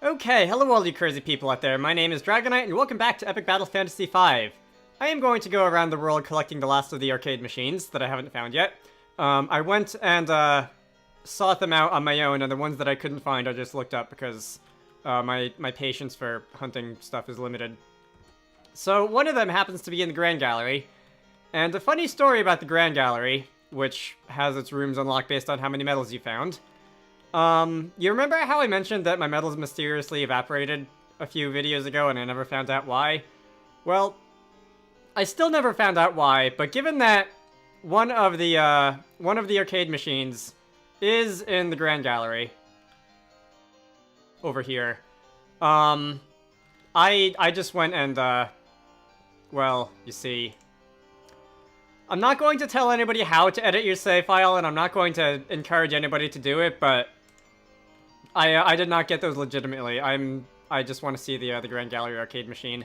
Okay, hello all you crazy people out there. My name is Dragonite, and welcome back to Epic Battle Fantasy V. I am going to go around the world collecting the last of the arcade machines that I haven't found yet. I went and sought them out on my own, and the ones that I couldn't find I just looked up because my patience for hunting stuff is limited. So one of them happens to be in the Grand Gallery, and a funny story about the Grand Gallery, which has its rooms unlocked based on how many medals you found. You remember how I mentioned that my medals mysteriously evaporated a few videos ago and I never found out why? Well, I still never found out why, but given that one of the arcade machines is in the Grand Gallery over here, I just went and, well, you see, I'm not going to tell anybody how to edit your save file, and I'm not going to encourage anybody to do it, but I did not get those legitimately. I just want to see the Grand Gallery arcade machine.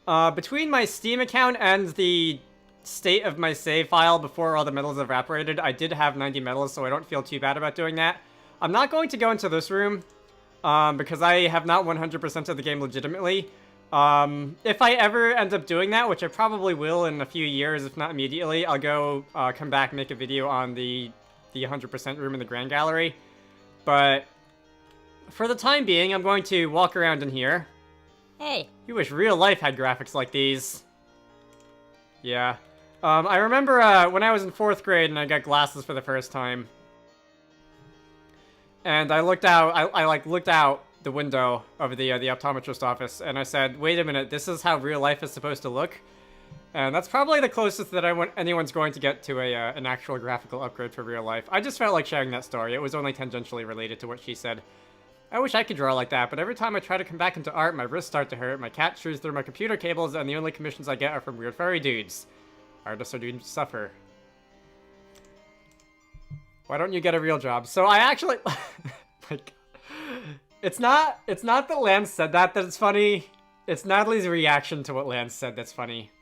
Between my Steam account and the state of my save file before all the medals evaporated, I did have 90 medals, so I don't feel too bad about doing that. I'm not going to go into this room, because I have not 100% of the game legitimately. If I ever end up doing that, which I probably will in a few years, if not immediately, I'll go, come back and make a video on the 100% room in the Grand Gallery. But for the time being, I'm going to walk around in here. Hey. You wish real life had graphics like these. Yeah. I remember, when I was in 4th grade and I got glasses for the first time. And I looked out, I looked out the window of the optometrist office, and I said, wait a minute, this is how real life is supposed to look? And that's probably the closest that anyone's going to get to an actual graphical upgrade for real life. I just felt like sharing that story. It was only tangentially related to what she said. I wish I could draw like that, but every time I try to come back into art, my wrists start to hurt, my cat chews through my computer cables, and the only commissions I get are from weird furry dudes. Artists are doomed to suffer. Why don't you get a real job? So I actually... like, it's not that Lance said that's funny. It's Natalie's reaction to what Lance said that's funny.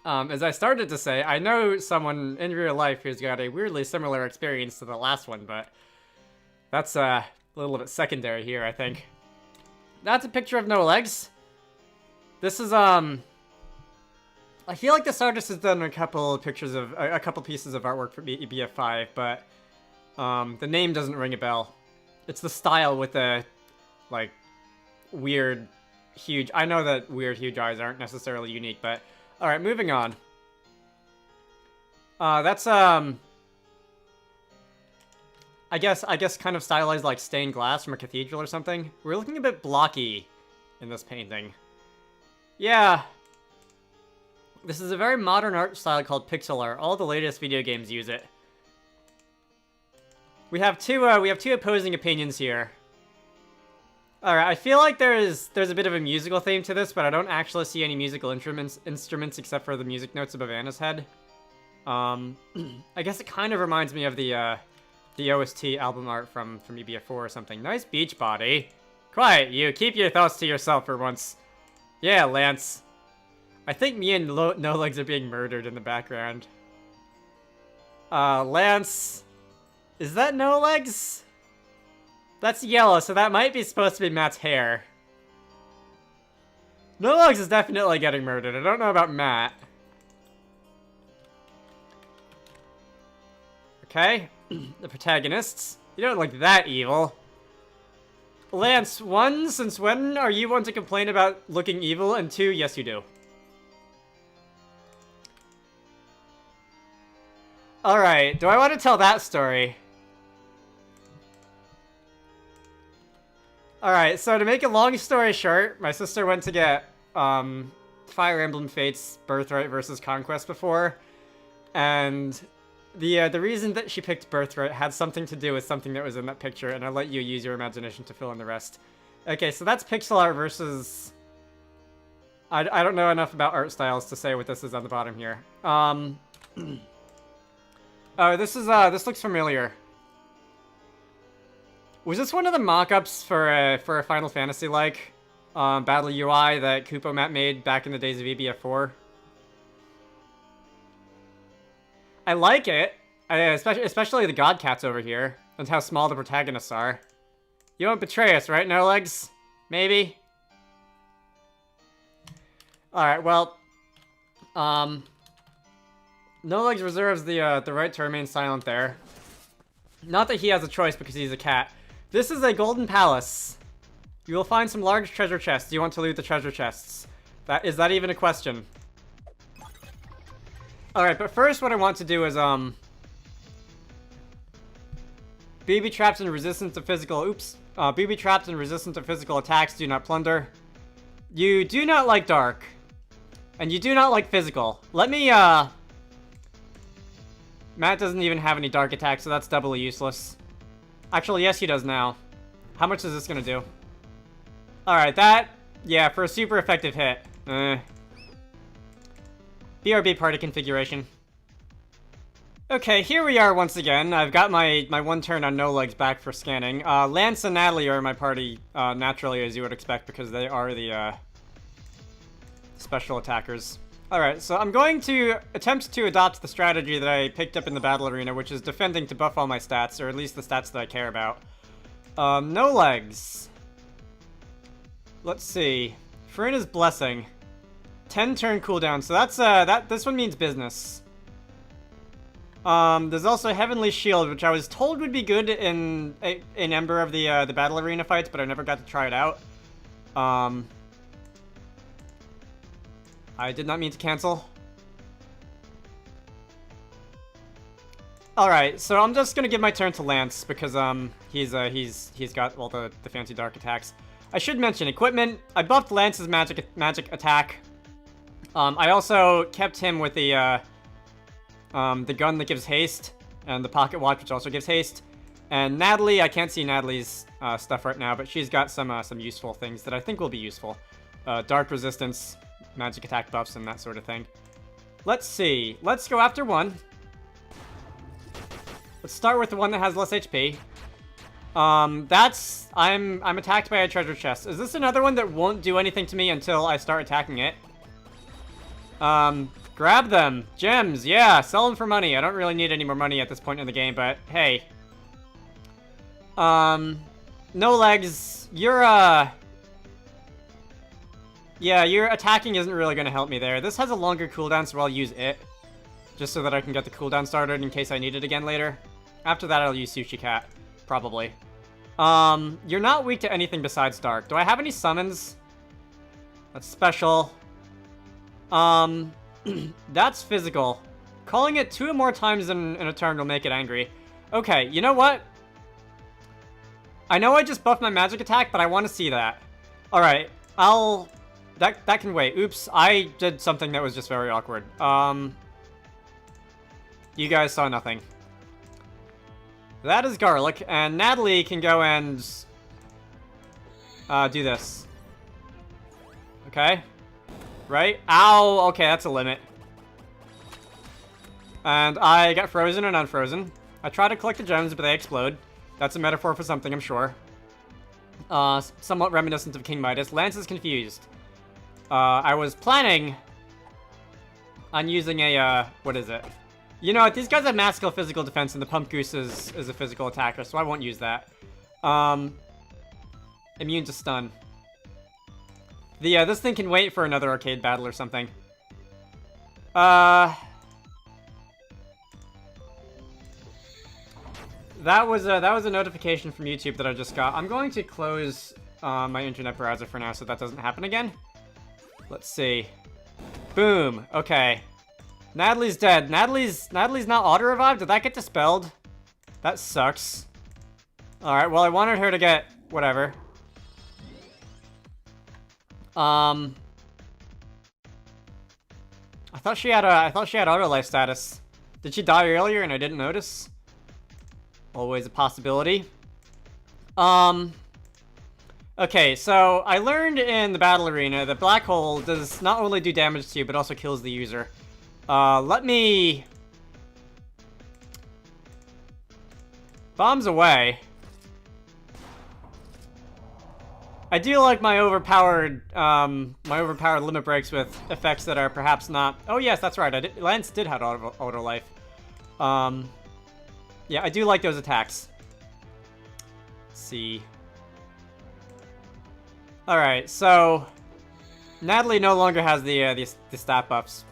As I started to say, I know someone in real life who's got a weirdly similar experience to the last one, but that's a little bit secondary here, I think. That's a picture of No Legs. This is, I feel like this artist has done a couple pieces of artwork for BF5, but, the name doesn't ring a bell. It's the style with the, like, weird, huge... I know that weird, huge eyes aren't necessarily unique, but... Alright, moving on. That's, I guess kind of stylized like stained glass from a cathedral or something. We're looking a bit blocky in this painting. Yeah. This is a very modern art style called pixel art. All the latest video games use it. We have two opposing opinions here. Alright, I feel like there's a bit of a musical theme to this, but I don't actually see any musical instruments except for the music notes above Anna's head. I guess it kind of reminds me of the OST album art from EBF4 or something. Nice beach body. Quiet, you. Keep your thoughts to yourself for once. Yeah, Lance. I think me and No Legs are being murdered in the background. Lance... Is that No Legs? That's yellow, so that might be supposed to be Matt's hair. No Legs is definitely getting murdered. I don't know about Matt. Okay. The protagonists. You don't look that evil. Lance, 1, since when are you one to complain about looking evil? And 2, yes you do. Alright, do I want to tell that story? Alright, so to make a long story short, my sister went to get Fire Emblem Fates Birthright versus Conquest before, and the reason that she picked Birthright had something to do with something that was in that picture, and I'll let you use your imagination to fill in the rest. Okay, so that's pixel art versus... I don't know enough about art styles to say what this is on the bottom here. Oh, this looks familiar. Was this one of the mock-ups for a Final Fantasy-like battle UI that Kupo Matt made back in the days of EBF4? I like it. Especially the God Cats over here, and how small the protagonists are. You won't betray us, right, No Legs? Maybe? Alright, well... No Legs reserves the right to remain silent there. Not that he has a choice because he's a cat. This is a golden palace. You will find some large treasure chests. Do you want to loot the treasure chests? Is that even a question? Alright, but first what I want to do is, BB trapped and resistant to physical... Oops. BB trapped and resistant to physical attacks. Do not plunder. You do not like dark. And you do not like physical. Let me, Matt doesn't even have any dark attacks, so that's doubly useless. Actually, yes, he does now. How much is this gonna do? Alright, that... Yeah, for a super effective hit. BRB party configuration. Okay, here we are once again. I've got my one turn on No Legs back for scanning. Lance and Natalie are in my party, naturally, as you would expect, because they are the, special attackers. Alright, so I'm going to attempt to adopt the strategy that I picked up in the battle arena, which is defending to buff all my stats, or at least the stats that I care about. No Legs. Let's see. Farina's Blessing. 10 turn cooldown, so that's, this one means business. There's also Heavenly Shield, which I was told would be good in Ember of the battle arena fights, but I never got to try it out. I did not mean to cancel. Alright, so I'm just gonna give my turn to Lance, because, he's got all the fancy dark attacks. I should mention equipment. I buffed Lance's magic attack. I also kept him with the gun that gives haste, and the pocket watch, which also gives haste. And Natalie, I can't see Natalie's stuff right now, but she's got some useful things that I think will be useful. Dark resistance, magic attack buffs, and that sort of thing. Let's see. Let's go after one. Let's start with the one that has less HP. I'm attacked by a treasure chest. Is this another one that won't do anything to me until I start attacking it? Grab them. Gems, yeah, sell them for money. I don't really need any more money at this point in the game, but hey. No Legs, yeah, your attacking isn't really gonna help me there. This has a longer cooldown, so I'll use it. Just so that I can get the cooldown started in case I need it again later. After that, I'll use Sushi Cat. Probably. You're not weak to anything besides Dark. Do I have any summons? That's special. That's physical. Calling it 2 or more times in a turn will make it angry. Okay, you know what? I know I just buffed my magic attack, but I want to see that. Alright, that can wait. Oops, I did something that was just very awkward. You guys saw nothing. That is garlic, and Natalie can go and do this. Okay. Right? Ow! Okay, that's a limit. And I got frozen and unfrozen. I try to collect the gems, but they explode. That's a metaphor for something, I'm sure. Somewhat reminiscent of King Midas. Lance is confused. I was planning on using a, what is it? You know what, these guys have magical physical defense, and the Pump Goose is a physical attacker, so I won't use that. Immune to stun. This thing can wait for another arcade battle or something. That was a notification from YouTube that I just got. I'm going to close my internet browser for now so that doesn't happen again. Let's see. Boom. Okay. Natalie's dead. Natalie's not auto-revived? Did that get dispelled? That sucks. Alright, well I wanted her to get whatever. I thought she had auto life status. Did she die earlier and I didn't notice? Always a possibility. Okay, so I learned in the battle arena that Black Hole does not only do damage to you, but also kills the user. Let me... Bombs away. I do like my overpowered limit breaks with effects that are perhaps not... Oh yes, that's right, Lance did have auto life. Yeah, I do like those attacks. Let's see. Alright, so... Natalie no longer has the stat buffs.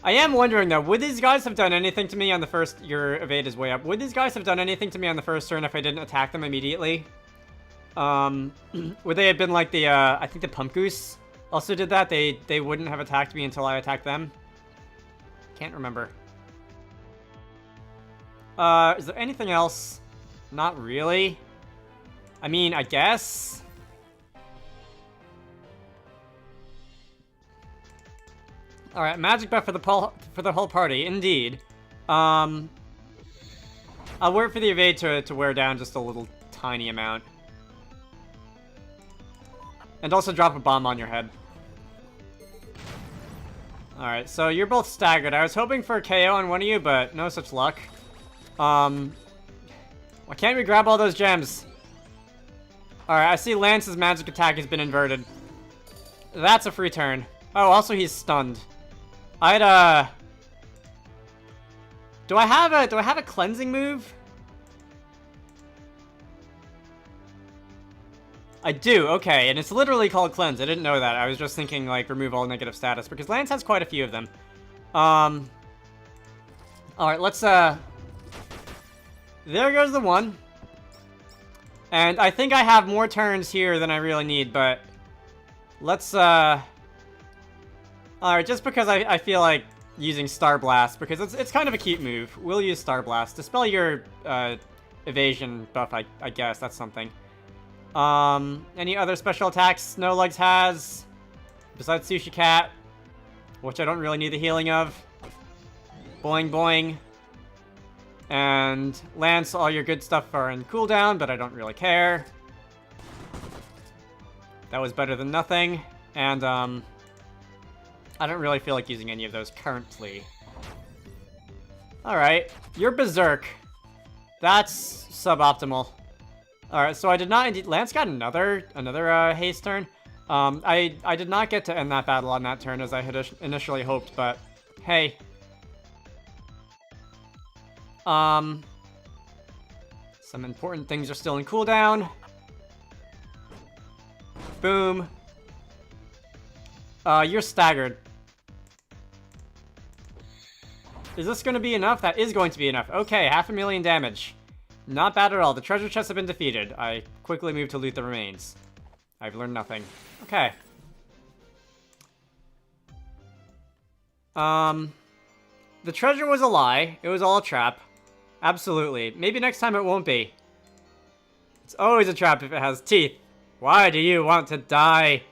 I am wondering, though, would these guys have done anything to me on the first... Your evade is way up. Would these guys have done anything to me on the first turn if I didn't attack them immediately? Would they have been like the, I think the Pump Goose also did that? They wouldn't have attacked me until I attacked them? Can't remember. Is there anything else? Not really. I mean, I guess. All right, magic buff for the whole party, indeed. I'll wait for the evade to wear down just a little tiny amount, and also drop a bomb on your head. All right, so you're both staggered. I was hoping for a KO on one of you, but no such luck. Why can't we grab all those gems? Alright, I see Lance's magic attack has been inverted. That's a free turn. Oh, also he's stunned. Do I have a cleansing move? I do, okay, and it's literally called Cleanse. I didn't know that. I was just thinking, like, remove all negative status, because Lance has quite a few of them. Alright, let's, there goes the one. And I think I have more turns here than I really need, but let's, alright, just because I feel like using Star Blast, because it's kind of a cute move. We'll use Star Blast. Dispel your, evasion buff, I guess. That's something. Any other special attacks Snow Legs has? Besides Sushi Cat, which I don't really need the healing of. Boing, boing. And Lance, all your good stuff are in cooldown, but I don't really care. That was better than nothing. And, I don't really feel like using any of those currently. Alright, you're Berserk. That's suboptimal. Alright, so I did not indeed... Lance got another haste turn. I did not get to end that battle on that turn as I had initially hoped, but hey. Some important things are still in cooldown. Boom. You're staggered. Is this going to be enough? That is going to be enough. Okay, 500,000 damage. Not bad at all. The treasure chests have been defeated. I quickly moved to loot the remains. I've learned nothing. Okay. The treasure was a lie. It was all a trap. Absolutely. Maybe next time it won't be. It's always a trap if it has teeth. Why do you want to die?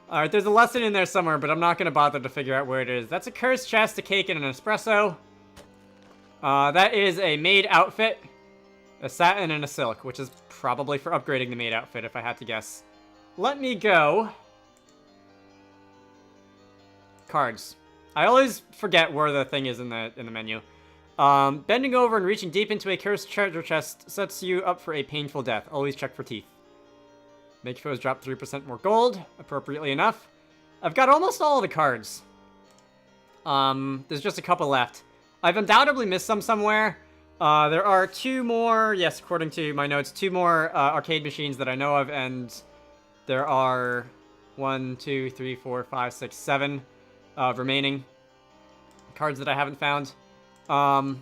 Alright, there's a lesson in there somewhere, but I'm not going to bother to figure out where it is. That's a cursed chest, a cake, and an espresso. That is a maid outfit, a satin, and a silk, which is probably for upgrading the maid outfit, if I had to guess. Let me go. Cards. I always forget where the thing is in the menu. Bending over and reaching deep into a cursed treasure chest sets you up for a painful death. Always check for teeth. Make foes drop 3% more gold, appropriately enough. I've got almost all of the cards. There's just a couple left. I've undoubtedly missed some somewhere. There are 2 more, yes, according to my notes, 2 more arcade machines that I know of, and there are 1, 2, 3, 4, 5, 6, 7 remaining cards that I haven't found. Yeah,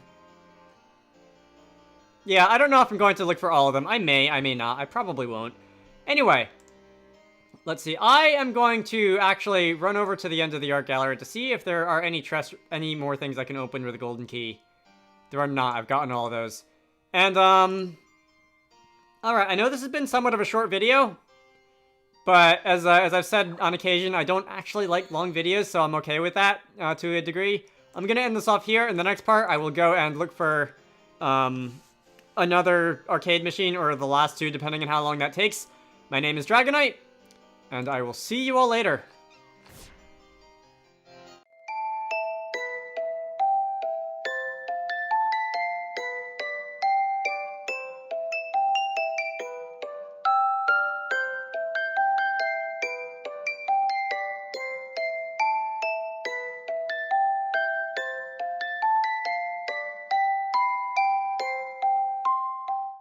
I don't know if I'm going to look for all of them. I may not. I probably won't. Anyway, let's see. I am going to actually run over to the end of the art gallery to see if there are any more things I can open with a golden key. There are not. I've gotten all of those. And, alright, I know this has been somewhat of a short video, but as I've said on occasion, I don't actually like long videos, so I'm okay with that, to a degree. I'm gonna end this off here. In the next part, I will go and look for, another arcade machine, or the last 2, depending on how long that takes. My name is Dragonite, and I will see you all later.